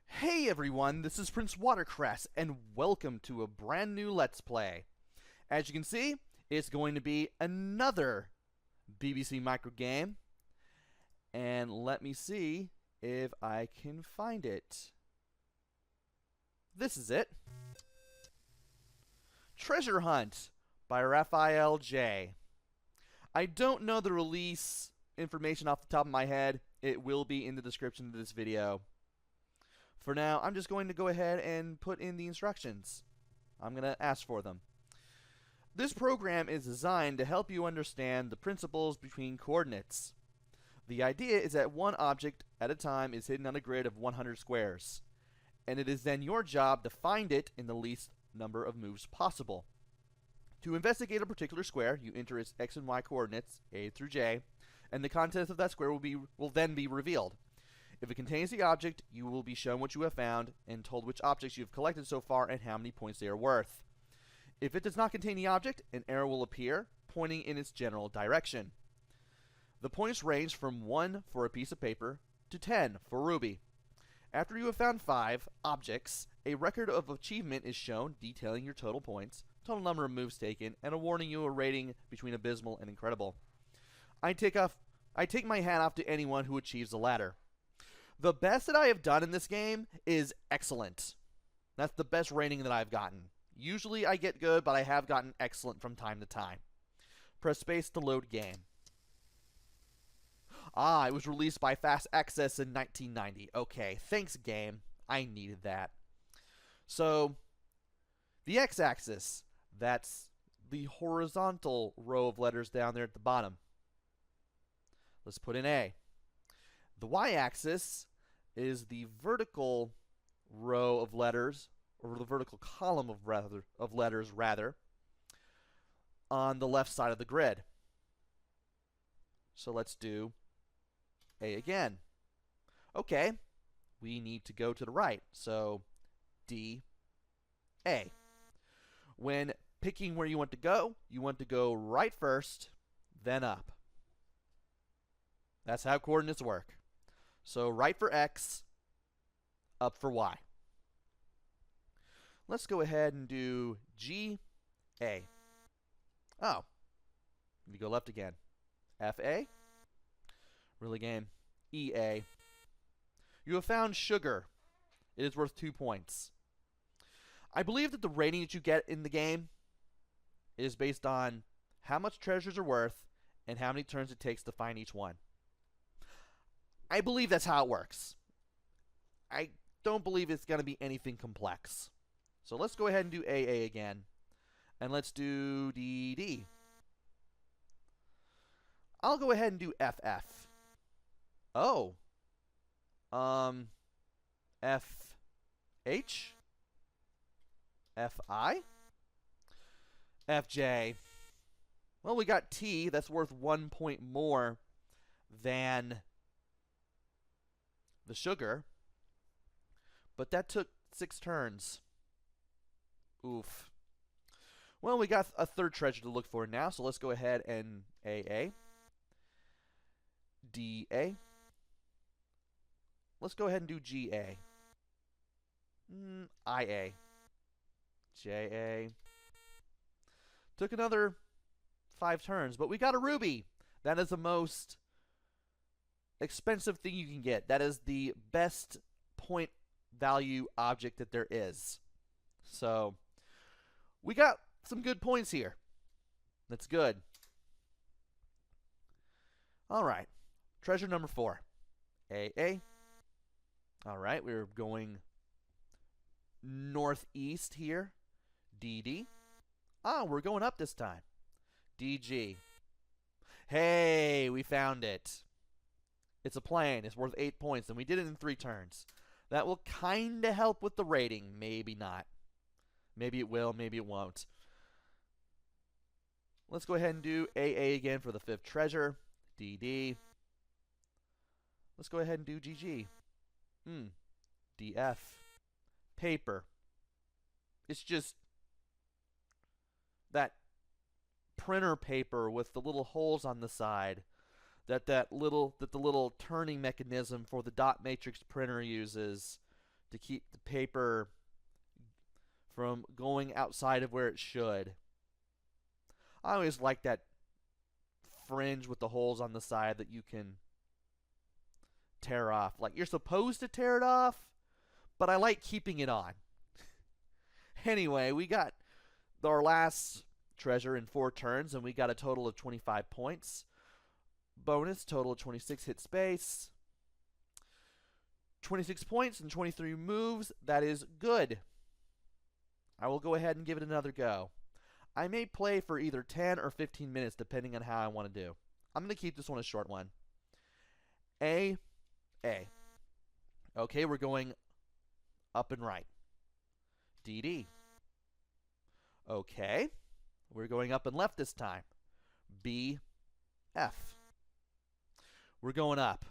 Hey everyone, this is PrinceWatercress, and welcome to a brand new Let's Play. As you can see, it's going to be another BBC micro game, and let me see if I can find it. This is it. Treasure Hunt by Raphael J. I don't know the release information off the top of my head. It will be in the description of this video. For now, I'm just going to go ahead and put in the instructions. I'm going to ask for them. This program is designed to help you understand the principles between coordinates. The idea is that one object at a time is hidden on a grid of 100 squares, and it is then your job to find it in the least number of moves possible. To investigate a particular square, you enter its x and y coordinates, A through J, and the contents of that square will then be revealed. If it contains the object, you will be shown what you have found and told which objects you have collected so far and how many points they are worth. If it does not contain the object, an arrow will appear, pointing in its general direction. The points range from 1 for a piece of paper to 10 for ruby. After you have found 5 objects, a record of achievement is shown detailing your total points, total number of moves taken, and awarding you a rating between abysmal and incredible. I take my hat off to anyone who achieves the latter. The best that I have done in this game is excellent. That's the best rating that I've gotten. Usually I get good, but I have gotten excellent from time to time. Press space to load game. It was released by Fast Access in 1990. Okay, thanks game. I needed that. So, the x-axis, that's the horizontal row of letters down there at the bottom. Let's put in A. The y-axis is the vertical row of letters, or the vertical column of letters, on the left side of the grid. So let's do A again. Okay, we need to go to the right, so D, A. When picking where you want to go right first, then up. That's how coordinates work. So right for X, up for Y. Let's go ahead and do G, A. Oh, we go left again. F, A. Really game. E, A. You have found sugar. It is worth 2 points. I believe that the rating that you get in the game is based on how much treasures are worth and how many turns it takes to find each one. I believe that's how it works. I don't believe it's going to be anything complex. So let's go ahead and do AA again. And let's do DD. I'll go ahead and do FF. Oh. FH? FI? FJ. Well, we got T. That's worth 1 point more than the sugar, but that took 6 turns. Oof. Well, we got a third treasure to look for now, so let's go ahead and AA. DA. Let's go ahead and do GA. IA. JA. Took another 5 turns, but we got a ruby. That is the most expensive thing you can get. That is the best point value object that there is. So we got some good points here. That's good. Alright, treasure number 4. AA. Alright, we're going northeast here. DD. We're going up this time. DG. Hey, we found it. It's a plane. It's worth 8 points, and we did it in 3 turns. That will kind of help with the rating. Maybe not. Maybe it will. Maybe it won't. Let's go ahead and do AA again for the 5th treasure. DD. Let's go ahead and do GG. DF. Paper. It's just that printer paper with the little holes on the side that the little turning mechanism for the dot matrix printer uses to keep the paper from going outside of where it should. I always like that fringe with the holes on the side that you can tear off. Like, you're supposed to tear it off, but I like keeping it on. Anyway, we got our last treasure in 4 turns, and we got a total of 25 points. Bonus, total of 26 hit space. 26 points and 23 moves. That is good. I will go ahead and give it another go. I may play for either 10 or 15 minutes, depending on how I want to do. I'm going to keep this one a short one. A. Okay, we're going up and right. DD. Okay, we're going up and left this time. B. F. We're going up.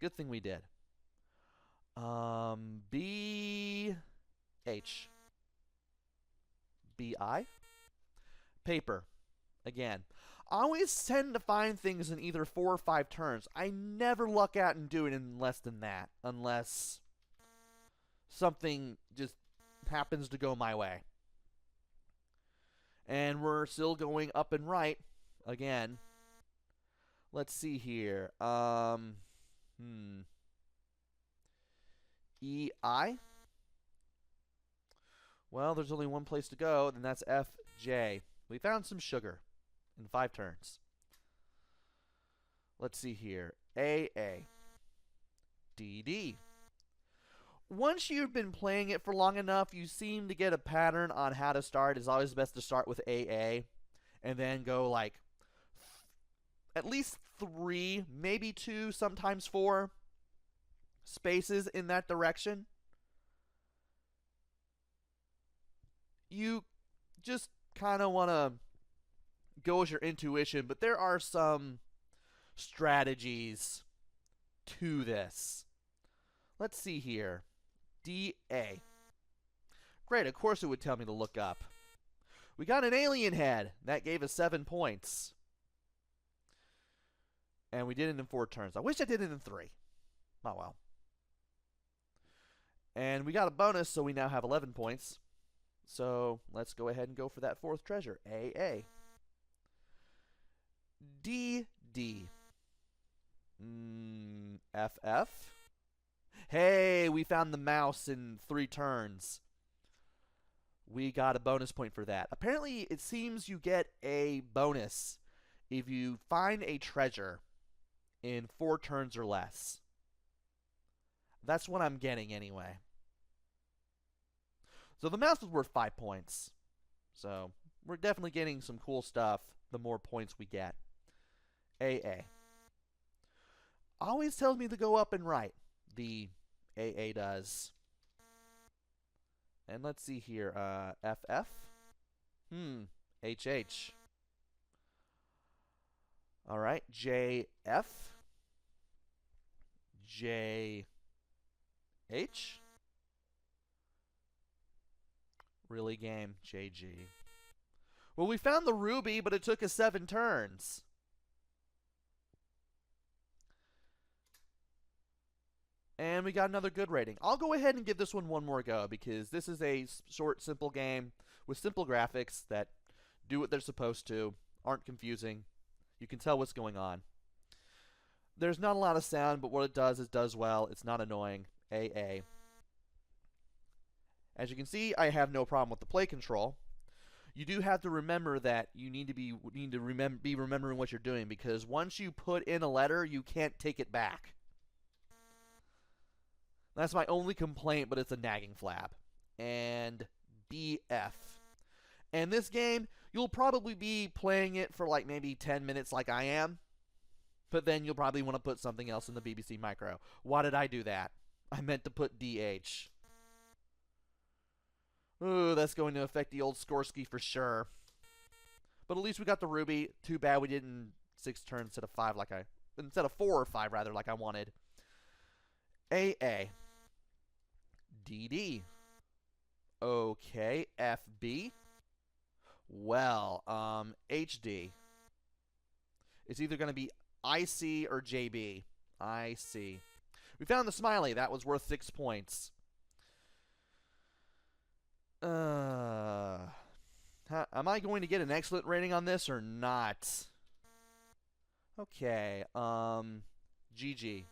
Good thing we did. B. H. BI. Paper. Again. I always tend to find things in either 4 or 5 turns. I never luck out and do it in less than that, unless something just happens to go my way. And we're still going up and right again. Let's see here. EI. Well, there's only one place to go, and that's FJ. We found some sugar in 5 turns. Let's see here. AA. DD. Once you've been playing it for long enough, you seem to get a pattern on how to start. It's always best to start with AA and then go like at least 3, maybe 2, sometimes 4 spaces in that direction. You just kind of want to go with your intuition, but there are some strategies to this. Let's see here. DA. Great, of course it would tell me to look up. We got an alien head. That gave us 7 points. And we did it in 4 turns. I wish I did it in 3. Oh well. And we got a bonus, so we now have 11 points. So let's go ahead and go for that 4th treasure. AA. DD. FF. Hey, we found the mouse in 3 turns. We got a bonus point for that. Apparently, it seems you get a bonus if you find a treasure in 4 turns or less. That's what I'm getting anyway. So the mouse was worth 5 points. So we're definitely getting some cool stuff the more points we get. AA. Always tells me to go up and right. The AA does. And let's see here. FF. HH. Alright. JF. JH. Really game. JG. Well, we found the ruby, but it took us 7 turns. And we got another good rating. I'll go ahead and give this one more go because this is a short, simple game with simple graphics that do what they're supposed to, aren't confusing. You can tell what's going on. There's not a lot of sound, but what it does well. It's not annoying. AA. As you can see, I have no problem with the play control. You do have to remember that you need to be remembering what you're doing, because once you put in a letter, you can't take it back. That's my only complaint, but it's a nagging flap. And BF. And this game, you'll probably be playing it for like maybe 10 minutes like I am. But then you'll probably want to put something else in the BBC Micro. Why did I do that? I meant to put DH. Ooh, that's going to affect the old Skorsky for sure. But at least we got the ruby. Too bad we did in 6 turns instead of 5 instead of 4 or 5 rather, like I wanted. AA. DD. Okay, FB. Well, HD. It's either going to be IC or JB. IC. We found the smiley. That was worth 6 points. Am I going to get an excellent rating on this or not? Okay. GG.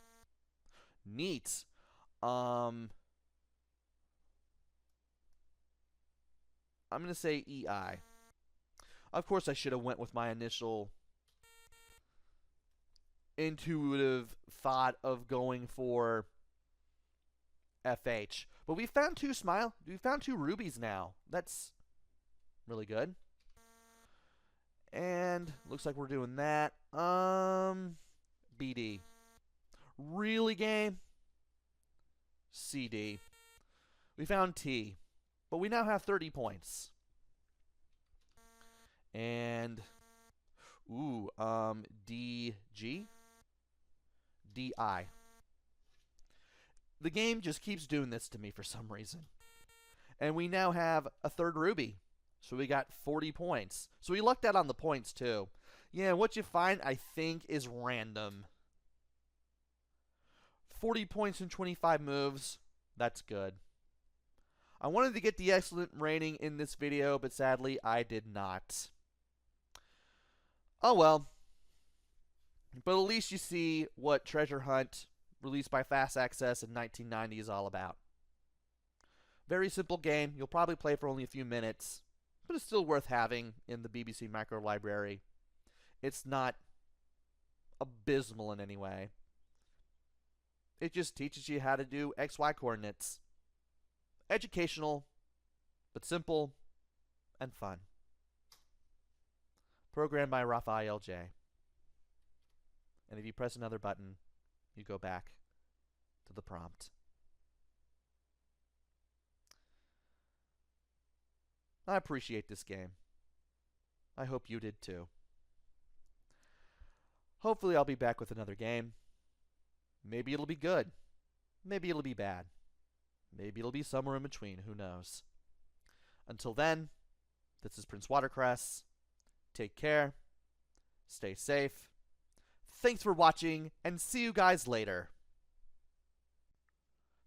Neat. I'm going to say EI. Of course, I should have went with my initial intuitive thought of going for FH. But we found two rubies now. That's really good. And looks like we're doing that. BD. Really, game? CD. We found T. But we now have 30 points. And DG? DI. The game just keeps doing this to me for some reason. And we now have a third ruby. So we got 40 points. So we lucked out on the points too. Yeah, what you find, I think, is random. 40 points in 25 moves. That's good. I wanted to get the excellent rating in this video, but sadly, I did not. Oh well. But at least you see what Treasure Hunt, released by Fast Access in 1990, is all about. Very simple game. You'll probably play for only a few minutes, but it's still worth having in the BBC Micro Library. It's not abysmal in any way. It just teaches you how to do XY coordinates. Educational, but simple and fun. Programmed by Raphael J. And if you press another button, you go back to the prompt. I appreciate this game. I hope you did too. Hopefully I'll be back with another game. Maybe it'll be good. Maybe it'll be bad. Maybe it'll be somewhere in between. Who knows? Until then, this is PrinceWatercress. Take care. Stay safe. Thanks for watching, and see you guys later.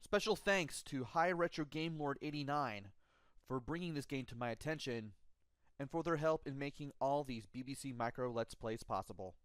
Special thanks to High Retro Game Lord 89 for bringing this game to my attention, and for their help in making all these BBC Micro Let's Plays possible.